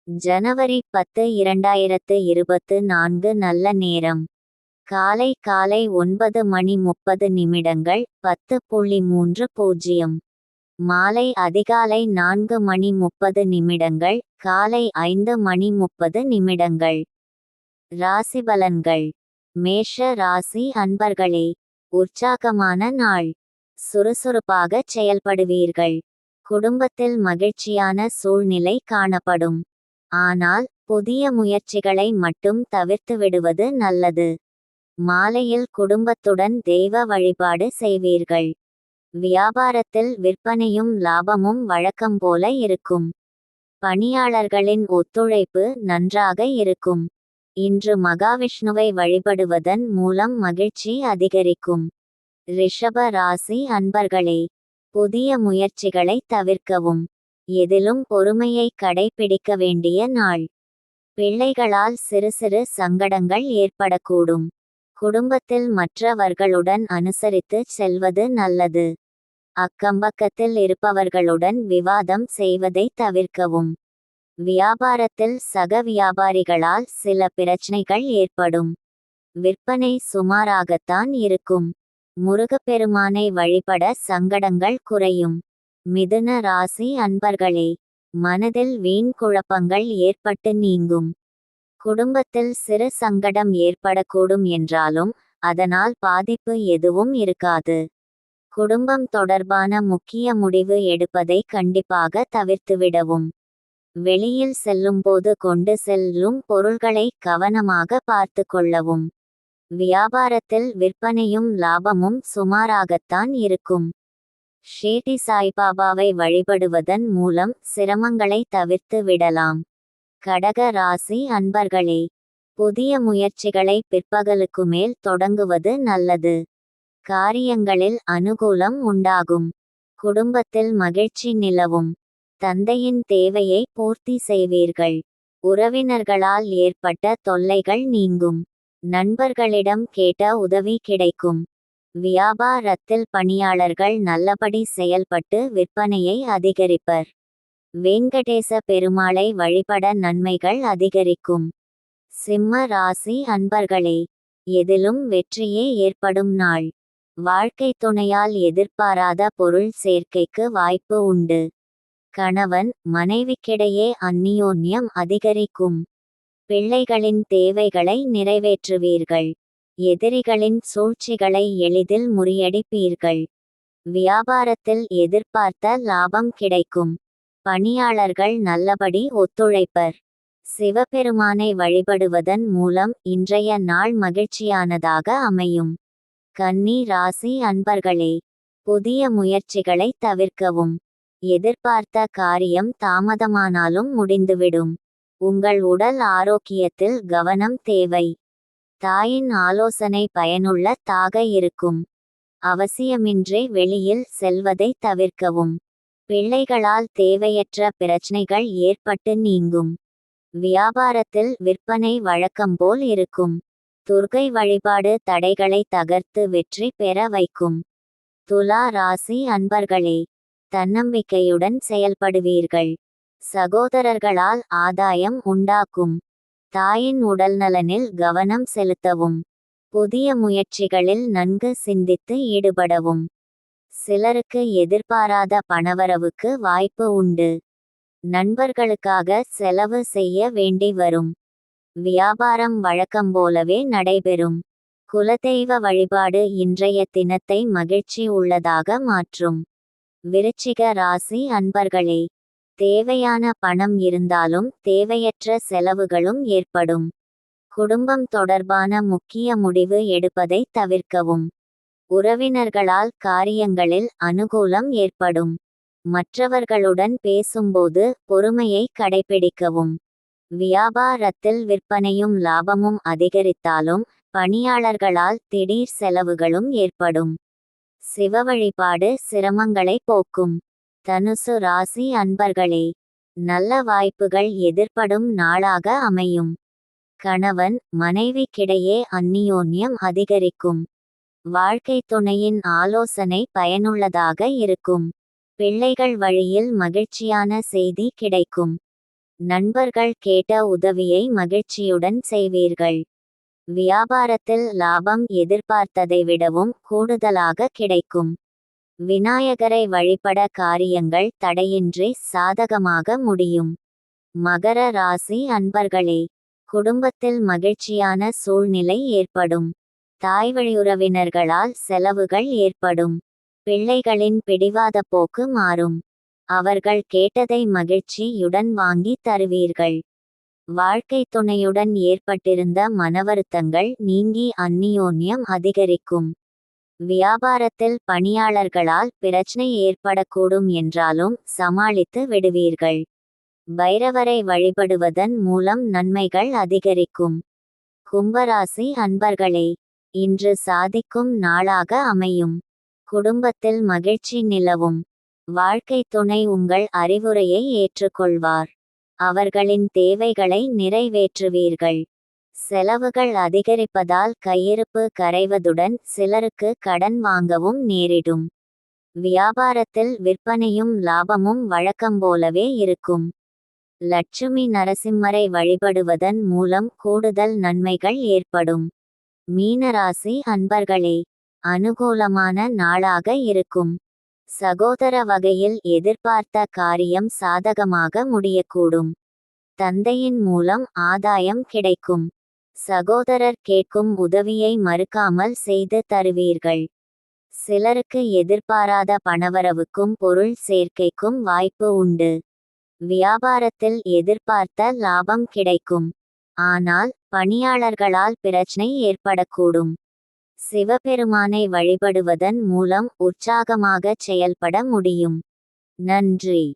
ஜனவரி 10 2024 நல்ல நேரம். காலை 9:30 10:30. மாலை அதிகாலை 4:30 காலை 5:30. ராசிபலன்கள். மேஷ ராசி அன்பர்களே, உற்சாகமான நாள். சுறுசுறுப்பாகச் செயல்படுவீர்கள். குடும்பத்தில் மகிழ்ச்சியான சூழ்நிலை காணப்படும். ஆனால் புதிய முயற்சிகளை மட்டும் தவிர்த்துவிடுவது நல்லது. மாலையில் குடும்பத்துடன் தெய்வ வழிபாடு செய்வீர்கள். வியாபாரத்தில் விற்பனையும் லாபமும் வழக்கம் போல இருக்கும். பணியாளர்களின் ஒத்துழைப்பு நன்றாக இருக்கும். இன்று மகாவிஷ்ணுவை வழிபடுவதன் மூலம் மகிழ்ச்சி அதிகரிக்கும். ரிஷப ராசி அன்பர்களே, புதிய முயற்சிகளை தவிர்க்கவும். எதிலும் பொறுமையை கடைபிடிக்க வேண்டிய நாள். பிள்ளைகளால் சிறு சிறு சங்கடங்கள் ஏற்படக்கூடும். குடும்பத்தில் மற்றவர்களுடன் அனுசரித்து செல்வது நல்லது. அக்கம்பக்கத்தில் இருப்பவர்களுடன் விவாதம் செய்வதை தவிர்க்கவும். வியாபாரத்தில் சக வியாபாரிகளால் சில பிரச்சனைகள் ஏற்படும். விற்பனை சுமாராகத்தான் இருக்கும். முருகப்பெருமானை வழிபட சங்கடங்கள் குறையும். மிதுன ராசி அன்பர்களே, மனதில் வீண் குழப்பங்கள் ஏற்பட்டு நீங்கும். குடும்பத்தில் சிறு சங்கடம் ஏற்படக்கூடும் என்றாலும் அதனால் பாதிப்பு எதுவும் இருக்காது. குடும்பம் தொடர்பான முக்கிய முடிவு எடுப்பதை கண்டிப்பாக தவிர்த்துவிடவும். வெளியில் செல்லும்போது கொண்டு செல்லும் பொருள்களை கவனமாக பார்த்து கொள்ளவும். வியாபாரத்தில் விற்பனையும் லாபமும் சுமாராகத்தான் இருக்கும். ஷிரடி சாய்பாபாவை வழிபடுவதன் மூலம் சிரமங்களை தவிர்த்து விடலாம். கடக ராசி அன்பர்களே, புதிய முயற்சிகளை பிற்பகலுக்கு மேல் தொடங்குவது நல்லது. காரியங்களில் அனுகூலம் உண்டாகும். குடும்பத்தில் மகிழ்ச்சி நிலவும். தந்தையின் தேவையை பூர்த்தி செய்வீர்கள். உறவினர்களால் ஏற்பட்ட தொல்லைகள் நீங்கும். நண்பர்களிடம் கேட்ட உதவி கிடைக்கும். வியாபாரத்தில் பணியாளர்கள் நல்லபடி செயல்பட்டு விற்பனையை அதிகரிப்பர். வெங்கடேச பெருமாளை வழிபட நன்மைகள் அதிகரிக்கும். சிம்ம ராசி அன்பர்களே, எதிலும் வெற்றியே ஏற்படும் நாள். வாழ்க்கை துணையால் எதிர்பாராத பொருள் சேர்க்கைக்கு வாய்ப்பு உண்டு. கணவன் மனைவிக்கிடையே அந்நியோன்யம் அதிகரிக்கும். பிள்ளைகளின் தேவைகளை நிறைவேற்றுவீர்கள். எதிரிகளின் சூழ்ச்சிகளை எளிதில் முறியடிப்பீர்கள். வியாபாரத்தில் எதிர்பார்த்த லாபம் கிடைக்கும். பணியாளர்கள் நல்லபடி ஒத்துழைப்பர். சிவபெருமானை வழிபடுவதன் மூலம் இன்றைய நாள் மகிழ்ச்சியானதாக அமையும். கன்னி ராசி அன்பர்களே, புதிய முயற்சிகளை தவிர்க்கவும். எதிர்பார்த்த காரியம் தாமதமானாலும் முடிந்துவிடும். உங்கள் உடல் ஆரோக்கியத்தில் கவனம் தேவை. தாயின் ஆலோசனை பயனுள்ளதாக இருக்கும். அவசியமின்றி வெளியில் செல்வதை தவிர்க்கவும். பிள்ளைகளால் தேவையற்ற பிரச்சனைகள் ஏற்பட்டு நீங்கும். வியாபாரத்தில் விற்பனை வழக்கம்போல் இருக்கும். துர்க்கை வழிபாடு தடைகளை தகர்த்து வெற்றி பெற வைக்கும். துலா ராசி அன்பர்களே, தன்னம்பிக்கையுடன் செயல்படுவீர்கள். சகோதரர்களால் ஆதாயம் உண்டாக்கும். தாயின் உடல்நலனில் கவனம் செலுத்தவும். புதிய முயற்சிகளில் நன்கு சிந்தித்து ஈடுபடவும். சிலருக்கு எதிர்பாராத பணவரவுக்கு வாய்ப்பு உண்டு. நண்பர்களுக்காக செலவு செய்ய வேண்டி வரும். வியாபாரம் வழக்கம்போலவே நடைபெறும். குலதெய்வ வழிபாடு இன்றைய தினத்தை மகிழ்ச்சி உள்ளதாக மாற்றும். விருச்சிக ராசி அன்பர்களே, தேவையான பணம் இருந்தாலும் தேவையற்ற செலவுகளும் ஏற்படும். குடும்பம் தொடர்பான முக்கிய முடிவு எடுப்பதை தவிர்க்கவும். உறவினர்களால் காரியங்களில் அனுகூலம் ஏற்படும். மற்றவர்களுடன் பேசும்போது பொறுமையை கடைபிடிக்கவும். வியாபாரத்தில் விற்பனையும் லாபமும் அதிகரித்தாலும் பணியாளர்களால் திடீர் செலவுகளும் ஏற்படும். சிவ வழிபாடு சிரமங்களை போக்கும். தனுசு ராசி அன்பர்களே, நல்ல வாய்ப்புகள் எதிர்ப்படும் நாளாக அமையும். கணவன் மனைவிக்கிடையே அந்நியோன்யம் அதிகரிக்கும். வாழ்க்கை துணையின் ஆலோசனை பயனுள்ளதாக இருக்கும். பிள்ளைகள் வழியில் மகிழ்ச்சியான செய்தி கிடைக்கும். நண்பர்கள் கேட்ட உதவியை மகிழ்ச்சியுடன் செய்வீர்கள். வியாபாரத்தில் லாபம் எதிர்பார்த்ததை விடவும் கூடுதலாக கிடைக்கும். விநாயகரை வழிபட காரியங்கள் தடையின்றி சாதகமாக முடியும். மகர ராசி அன்பர்களே, குடும்பத்தில் மகிழ்ச்சியான சூழ்நிலை ஏற்படும். தாய்வழியுறவினர்களால் செலவுகள் ஏற்படும். பிள்ளைகளின் பிடிவாத போக்கு மாறும். அவர்கள் கேட்டதை மகிழ்ச்சியுடன் வாங்கி தருவீர்கள். வாழ்க்கை துணையுடன் ஏற்பட்டிருந்த மனவருத்தங்கள் நீங்கி அந்நியோன்யம் அதிகரிக்கும். வியாபாரத்தில் பணியாளர்களால் பிரச்சனை ஏற்படக்கூடும் என்றாலும் சமாளித்து விடுவீர்கள். பைரவரை வழிபடுவதன் மூலம் நன்மைகள் அதிகரிக்கும். கும்பராசி அன்பர்களே, இன்று சாதிக்கும் நாளாக அமையும். குடும்பத்தில் மகிழ்ச்சி நிலவும். வாழ்க்கை துணை உங்கள் அறிவுரையை ஏற்றுக்கொள்வார். அவர்களின் தேவைகளை நிறைவேற்றுவீர்கள். செலவுகள் அதிகரிப்பதால் கையிருப்பு கரைவதுடன் சிலருக்கு கடன் வாங்கவும் நேரிடும். வியாபாரத்தில் விற்பனையும் லாபமும் வழக்கம்போலவே இருக்கும். லட்சுமி நரசிம்மரை வழிபடுவதன் மூலம் கூடுதல் நன்மைகள் ஏற்படும். மீனராசி அன்பர்களே, அனுகூலமான நாளாக இருக்கும். சகோதர வகையில் எதிர்பார்த்த காரியம் சாதகமாக முடியக்கூடும். தந்தையின் மூலம் ஆதாயம் கிடைக்கும். சகோதரர் கேட்கும் உதவியை மறுக்காமல் செய்து தருவீர்கள். சிலருக்கு எதிர்பாராத பணவரவுக்கும் பொருள் சேர்க்கைக்கும் வாய்ப்பு உண்டு. வியாபாரத்தில் எதிர்பார்த்த லாபம் கிடைக்கும். ஆனால் பணியாளர்களால் பிரச்சனை ஏற்படக்கூடும். சிவபெருமானை வழிபடுவதன் மூலம் உற்சாகமாக செயல்பட முடியும். நன்றி.